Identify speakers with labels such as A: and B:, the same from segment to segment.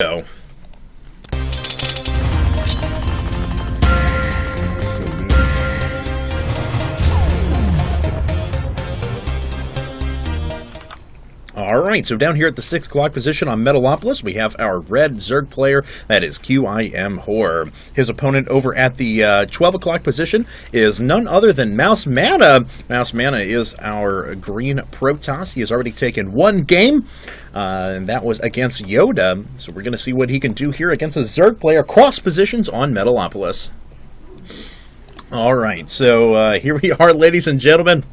A: Go. Alright, so down here at the 6 o'clock position on Metalopolis, we have our red Zerg player, that is QuanticIM Horror. His opponent over at the 12 o'clock position is none other than Mousesports. Mousesports is our green Protoss. He has already taken one game, and that was against Yoda. So we're going to see what he can do here against a Zerg player cross positions on Metalopolis. Alright, so here we are, ladies and gentlemen.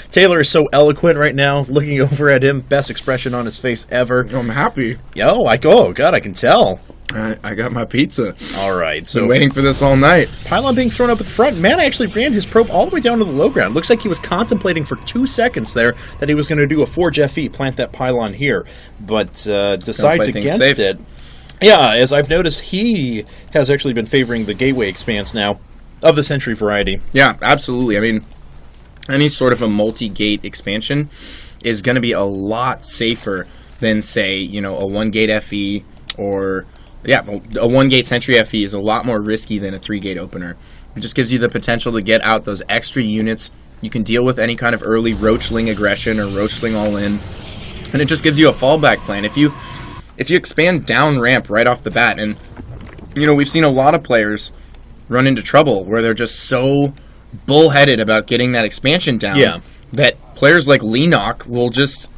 A: Taylor is so eloquent right now, looking over at him, best expression on his face ever.
B: I'm happy.
A: Oh, God, I can tell.
B: I got my pizza.
A: All right, so
B: been waiting for this all night.
A: Pylon being thrown up at the front. Man actually ran his probe all the way down to the low ground. Looks like he was contemplating for 2 seconds there that he was going to do a Forge FE, plant that pylon here, but decides against it. Yeah, as I've noticed, he has actually been favoring the gateway expanse now of the Sentry variety.
B: Yeah, absolutely. I mean, any sort of a multi-gate expansion is going to be a lot safer than, say, you know, a 1-gate FE or, yeah, a 1-gate Sentry FE is a lot more risky than a 3-gate opener. It just gives you the potential to get out those extra units. You can deal with any kind of early Roachling aggression or Roachling all-in, and it just gives you a fallback plan. If you expand down ramp right off the bat, and, you know, we've seen a lot of players run into trouble where they're just so bullheaded about getting that expansion down that players like Leenock will just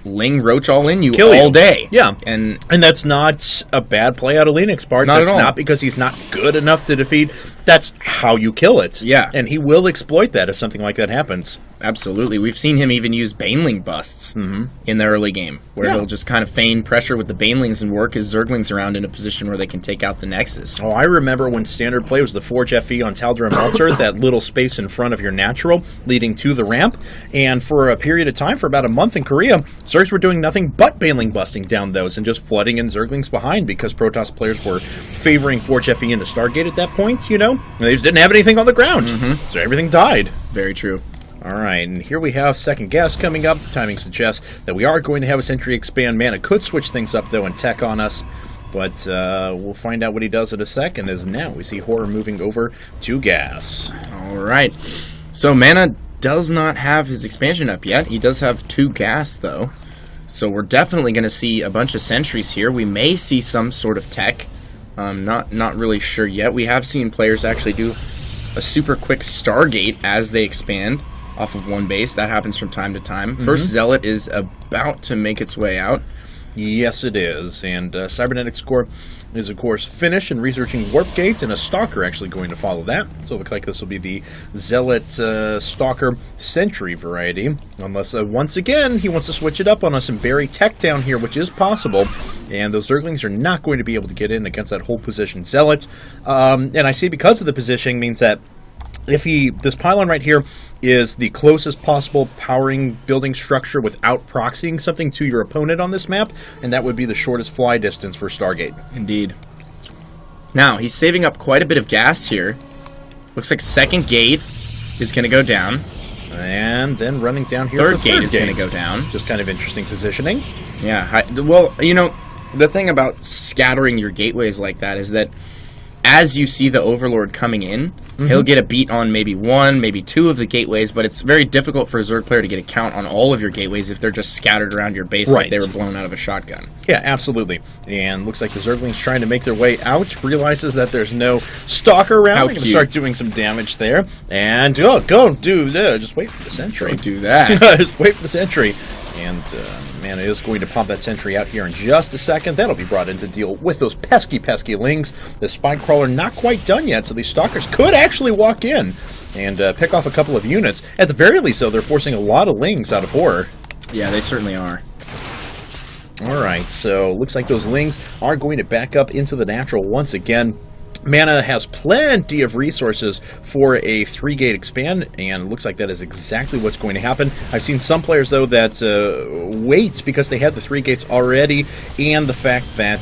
B: Ling Roach all in you all day.
A: Yeah.
B: And
A: that's not a bad play out of Leenock's part.
B: Not
A: that's
B: at all.
A: Not because he's not good enough to defeat. That's how you kill it.
B: Yeah.
A: And he will exploit that if something like that happens.
B: Absolutely. We've seen him even use Baneling busts in the early game, where he'll just kind of feign pressure with the Banelings and work his Zerglings around in a position where they can take out the Nexus.
A: Oh, I remember when standard play was the Forge FE on Tal'Darim Altar, that little space in front of your natural leading to the ramp, and for a period of time, for about a month in Korea, Zergs were doing nothing but Baneling busting down those and just flooding in Zerglings behind because Protoss players were favoring Forge FE into Stargate at that point, you know? They just didn't have anything on the ground, so everything died.
B: Very true.
A: All right, and here we have second guess coming up. Timing suggests that we are going to have a Sentry expand. Mana could switch things up, though, and tech on us. But we'll find out what he does in a second, as now we see Horror moving over to gas.
B: All right. So Mana does not have his expansion up yet. He does have 2 gas, though. So we're definitely going to see a bunch of Sentries here. We may see some sort of tech. Not really sure yet. We have seen players actually do a super quick Stargate as they expand off of one base. That happens from time to time. First Zealot is about to make its way out.
A: Yes, it is. And Cybernetics Corps is, of course, finished and researching Warp Gate, and a Stalker actually going to follow that. So it looks like this will be the Zealot Stalker Sentry variety. Unless, once again, he wants to switch it up on us and bury tech down here, which is possible. And those Zerglings are not going to be able to get in against that whole position Zealot. And I see because of the positioning means that if this pylon right here is the closest possible powering building structure without proxying something to your opponent on this map, and that would be the shortest fly distance for Stargate.
B: Indeed. Now, he's saving up quite a bit of gas here. Looks like second gate is going to go down.
A: And then running down here,
B: third gate is going to go down.
A: Just kind of interesting positioning.
B: Yeah, well, you know, the thing about scattering your gateways like that is that as you see the Overlord coming in, he'll get a beat on maybe 1, maybe 2 of the gateways, but it's very difficult for a Zerg player to get a count on all of your gateways if they're just scattered around your base like they were blown out of a shotgun.
A: Yeah, absolutely. And looks like the Zerglings trying to make their way out, realizes that there's no Stalker around. They're going to start doing some damage there. And, just wait for the Sentry.
B: Don't do that.
A: Just wait for the Sentry. And Mana is going to pop that Sentry out here in just a second. That'll be brought in to deal with those pesky Lings. The Spine Crawler not quite done yet, so these Stalkers could actually walk in and pick off a couple of units. At the very least, though, they're forcing a lot of Lings out of Horror.
B: Yeah, they certainly are.
A: Alright, so looks like those Lings are going to back up into the natural once again. Mana has plenty of resources for a 3-gate expand, and it looks like that is exactly what's going to happen. I've seen some players, though, that wait because they have the 3 gates already, and the fact that,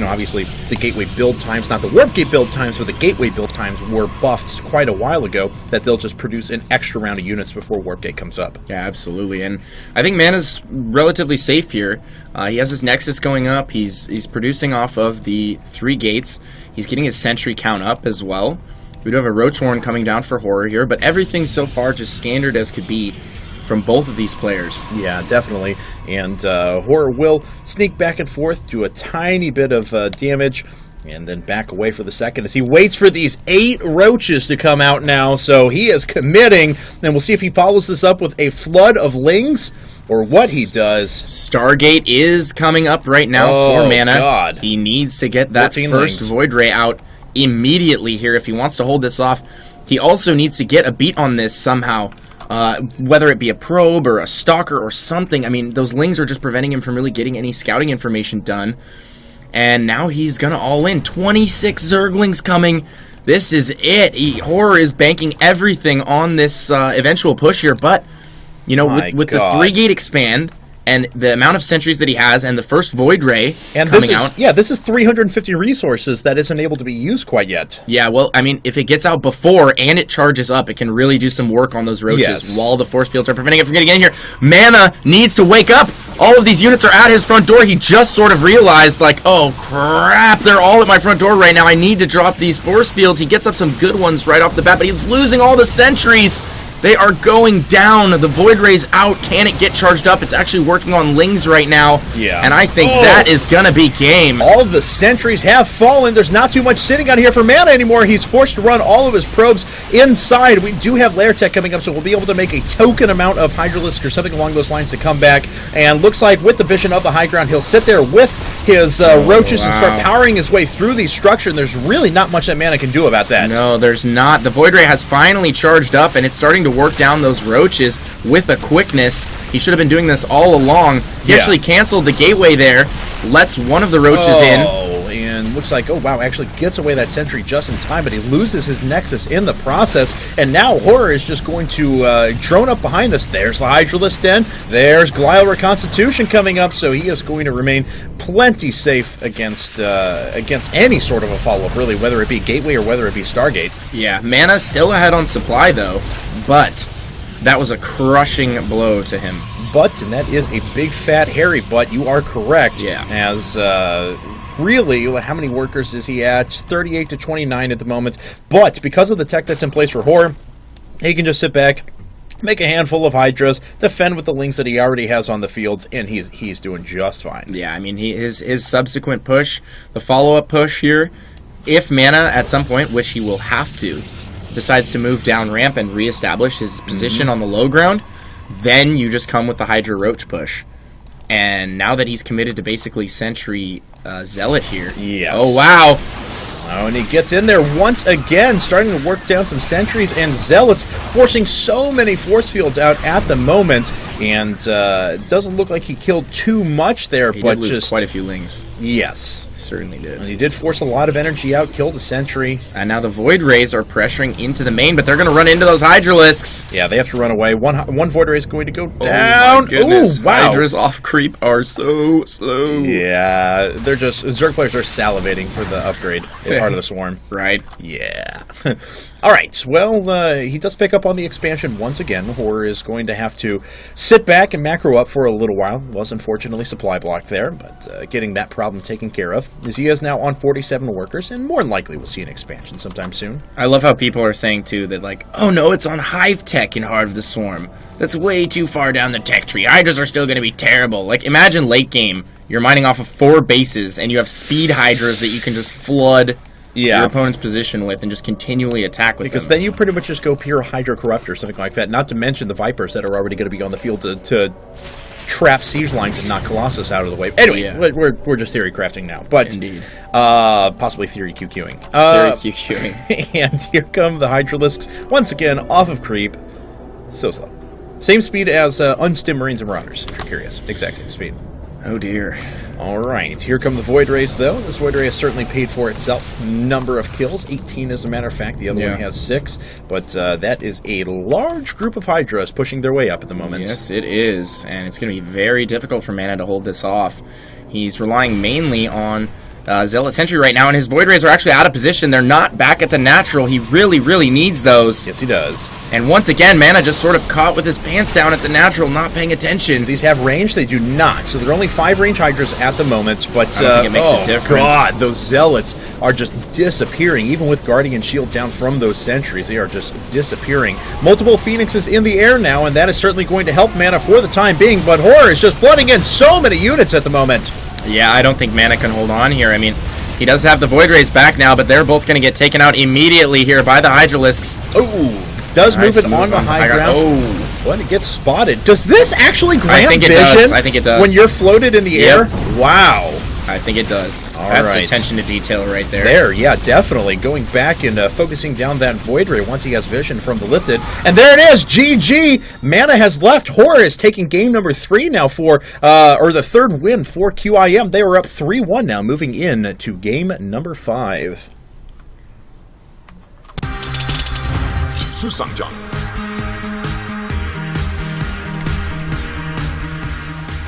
A: obviously the gateway build times, not the warp gate build times, but the gateway build of times were buffed quite a while ago, that they'll just produce an extra round of units before Warp Gate comes up.
B: Yeah, absolutely. And I think Mana's relatively safe here. He has his Nexus going up. He's producing off of the 3 gates. He's getting his Sentry count up as well. We do have a Roach Horn coming down for Horror here, but everything so far just standard as could be from both of these players.
A: Yeah, definitely. And Horror will sneak back and forth, do a tiny bit of damage, and then back away for the second as he waits for these 8 roaches to come out now. So he is committing, and we'll see if he follows this up with a flood of lings, or what he does.
B: Stargate is coming up right now for Mana.
A: God.
B: He needs to get that first
A: lings.
B: Void Ray out immediately here if he wants to hold this off. He also needs to get a beat on this somehow, whether it be a probe or a stalker or something. I mean, those lings are just preventing him from really getting any scouting information done. And now he's going to all in. 26 Zerglings coming. This is it. Horror is banking everything on this eventual push here, but you know, with the 3-gate expand and the amount of sentries that he has and the first Void Ray coming out.
A: Yeah, this is 350 resources that isn't able to be used quite yet.
B: Yeah, well, I mean, if it gets out before and it charges up, it can really do some work on those roaches while the force fields are preventing it from getting in here. Mana needs to wake up. All of these units are at his front door. He just sort of realized, like, oh, crap, they're all at my front door right now. I need to drop these force fields. He gets up some good ones right off the bat, but he's losing all the sentries. They are going down. The Void Ray's out. Can it get charged up? It's actually working on lings right now.
A: Yeah.
B: And I think that is going to be game.
A: All of the sentries have fallen. There's not too much sitting on here for Mana anymore. He's forced to run all of his probes inside. We do have Lair Tech coming up, so we'll be able to make a token amount of Hydralisk or something along those lines to come back. And looks like with the vision of the high ground, he'll sit there with his roaches and start powering his way through the structure. And there's really not much that Mana can do about that.
B: No, there's not. The Void Ray has finally charged up, and it's starting to work down those roaches with a quickness. He should have been doing this all along. He actually canceled the gateway there, lets one of the roaches in.
A: And looks like, oh wow, actually gets away that sentry just in time, but he loses his Nexus in the process. And now Horror is just going to drone up behind this. There's the Hydralisk Den. There's Glial Reconstitution coming up, so he is going to remain plenty safe against any sort of a follow-up, really, whether it be Gateway or whether it be Stargate.
B: Yeah, Mana still ahead on supply, though, but that was a crushing blow to him.
A: But, and that is a big, fat, hairy butt. You are correct.
B: Yeah.
A: As, really, how many workers is he at? 38 to 29 at the moment. But, because of the tech that's in place for Horror, he can just sit back, make a handful of Hydras, defend with the links that he already has on the fields, and he's doing just fine.
B: Yeah, I mean, his subsequent push, the follow-up push here, if Mana at some point, which he will have to, decides to move down ramp and reestablish his position on the low ground, then you just come with the Hydra Roach push. And now that he's committed to basically Sentry Zealot here.
A: Yes.
B: Oh, wow.
A: Oh, and he gets in there once again, starting to work down some sentries and zealots, forcing so many force fields out at the moment. And it doesn't look like he killed too much there,
B: He
A: but
B: did lose
A: just
B: quite a few lings.
A: Yes.
B: Certainly did.
A: And he did force a lot of energy out, killed a sentry.
B: And now the Void Rays are pressuring into the main, but they're going to run into those Hydralisks.
A: Yeah, they have to run away. One Void Ray is going to go down.
B: Oh my goodness.
A: Ooh, wow.
B: Hydras off creep are so slow.
A: Yeah, they're just... Zerg players are salivating for the upgrade. They're part of the swarm.
B: Right.
A: Yeah. Alright, well, he does pick up on the expansion once again. Horror is going to have to sit back and macro up for a little while. Was unfortunately supply blocked there, but getting that problem taken care of. As he is now on 47 workers, and more than likely we'll see an expansion sometime soon.
B: I love how people are saying, too, that like, oh no, it's on Hive Tech in Heart of the Swarm. That's way too far down the tech tree. Hydras are still going to be terrible. Like, imagine late game, you're mining off of 4 bases, and you have speed Hydras that you can just flood your opponent's position with and just continually attack with
A: because
B: them.
A: Then you pretty much just go pure Hydra Corrupt or something like that, not to mention the Vipers that are already going to be on the field to trap siege lines and knock Colossus out of the way. Anyway, we're just theory crafting now, but
B: indeed,
A: possibly theory QQing.
B: Theory QQing.
A: And here come the Hydralisks once again off of creep. So slow. Same speed as Unstim Marines and Marauders, if you're curious. Exact same speed.
B: Oh dear.
A: Alright, here come the Void Rays, though. This Void Ray has certainly paid for itself. Number of kills, 18 as a matter of fact. The other one has 6. But that is a large group of Hydras pushing their way up at the moment.
B: Yes, it is. And it's going to be very difficult for Mana to hold this off. He's relying mainly on Zealot Sentry right now, and his Void Rays are actually out of position. They're not back at the natural. He really, really needs those.
A: Yes, he does.
B: And once again, Mana just sort of caught with his pants down at the natural, not paying attention.
A: These have range? They do not. So there are only 5 range Hydras at the moment, but
B: I don't think it makes a difference.
A: God, those Zealots are just disappearing. Even with Guardian Shield down from those sentries, they are just disappearing. Multiple Phoenixes in the air now, and that is certainly going to help Mana for the time being, but Horror is just flooding in so many units at the moment.
B: Yeah, I don't think Mana can hold on here. I mean, he does have the Void Rays back now, but they're both going to get taken out immediately here by the Hydralisks.
A: Oh, does move it on the high ground.
B: Oh,
A: When it gets spotted. Does this actually grant
B: I think it
A: vision?
B: does. I think it does.
A: When you're floated in the air? Wow.
B: I think it does.
A: All
B: That's
A: right.
B: attention to detail right there.
A: There, yeah, definitely. Going back and focusing down that Void Ray once he has vision from the lifted. And there it is, GG! Mana has left. Horror is taking game number 3 now for, or the third win for QIM. They are up 3-1 now, moving in to game number 5.
C: 是上将。